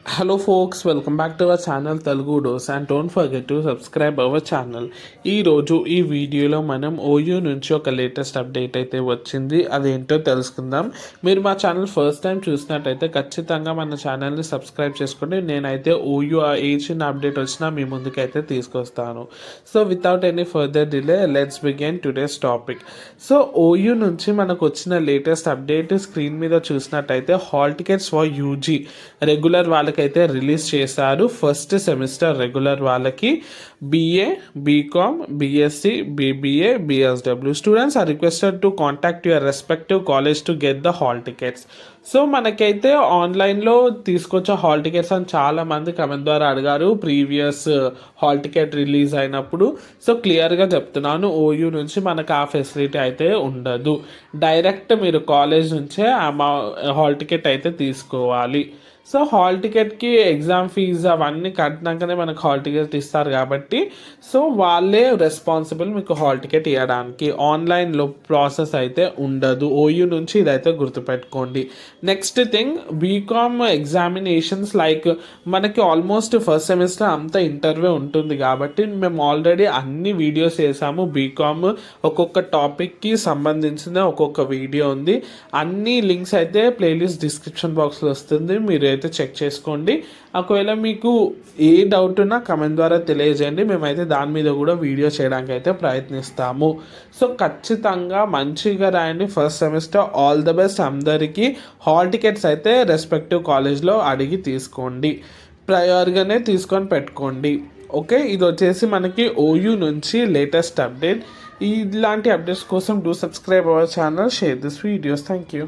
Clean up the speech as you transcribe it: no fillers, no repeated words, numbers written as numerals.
Hello folks, welcome back to our channel Telugu Dos and don't forget to subscribe our channel. ఈరోజు ఈ వీడియోలో మనం OU నుంచి ఒక లేటెస్ట్ అప్డేట్ అయితే వచ్చింది, అదేంటో తెలుసుకుందాం. మీరు మా ఛానల్ ఫస్ట్ టైం చూసినట్టయితే ఖచ్చితంగా మన ఛానల్ని సబ్స్క్రైబ్ చేసుకోండి. నేనైతే ఓయూ ఏ చిన్న అప్డేట్ వచ్చినా మీ ముందుకైతే తీసుకొస్తాను. So without any further delay let's begin today's topic. So OU నుంచి మనకు వచ్చిన లేటెస్ట్ అప్డేట్ స్క్రీన్ మీద చూసినట్టయితే hall tickets for UG regular వాళ్ళకి అయితే రిలీజ్ చేశారు. ఫస్ట్ సెమిస్టర్ రెగ్యులర్ వాళ్ళకి BA, BCom, BSc, BBA, BSW students are requested to contact your respective college to get the hall tickets. So మనకైతే ఆన్లైన్లో తీసుకొచ్చే hall tickets అని చాలామంది కమెంట్ ద్వారా అడిగారు ప్రీవియస్ హాల్ టికెట్ రిలీజ్ అయినప్పుడు. సో క్లియర్గా చెప్తున్నాను, ఓయూ నుంచి మనకు ఆ ఫెసిలిటీ అయితే ఉండదు. డైరెక్ట్ మీరు కాలేజ్ నుంచే హాల్ టికెట్ అయితే తీసుకోవాలి. సో హాల్ టికెట్కి ఎగ్జామ్ ఫీజు అవన్నీ కట్టినాకనే మనకు హాల్ టికెట్ ఇస్తారు కాబట్టి సో వాళ్ళే రెస్పాన్సిబుల్ మీకు హాల్ టికెట్ ఇవ్వడానికి. ఆన్లైన్లో ప్రాసెస్ అయితే ఉండదు ఓయూ నుంచి, ఇదైతే గుర్తుపెట్టుకోండి. Next thing, BCom examinations like మనకి ఆల్మోస్ట్ ఫస్ట్ సెమిస్టర్ అంతా ఇంటర్వ్యూ ఉంటుంది కాబట్టి మేము ఆల్రెడీ అన్ని వీడియోస్ వేసాము. బీకామ్ ఒక్కొక్క టాపిక్కి సంబంధించిన ఒక్కొక్క వీడియో ఉంది. అన్ని లింక్స్ అయితే ప్లేలిస్ట్ డిస్క్రిప్షన్ బాక్స్లో వస్తుంది, మీరు అయితే చెక్ చేసుకోండి. ఒకవేళ మీకు ఏ డౌట్ ఉన్నా కమెంట్ ద్వారా తెలియజేయండి, మేమైతే దాని మీద కూడా వీడియో చేయడానికి అయితే ప్రయత్నిస్తాము. సో ఖచ్చితంగా మంచిగా రాయండి first semester. All the best అందరికీ. హాల్ టికెట్స్ అయితే రెస్పెక్టివ్ కాలేజ్లో అడిగి తీసుకోండి, ప్రయర్గానే తీసుకొని పెట్టుకోండి. ఓకే, ఇది వచ్చేసి మనకి ఓయూ నుంచి లేటెస్ట్ అప్డేట్. ఇలాంటి అప్డేట్స్ కోసం do subscribe our channel, share this videos. Thank you.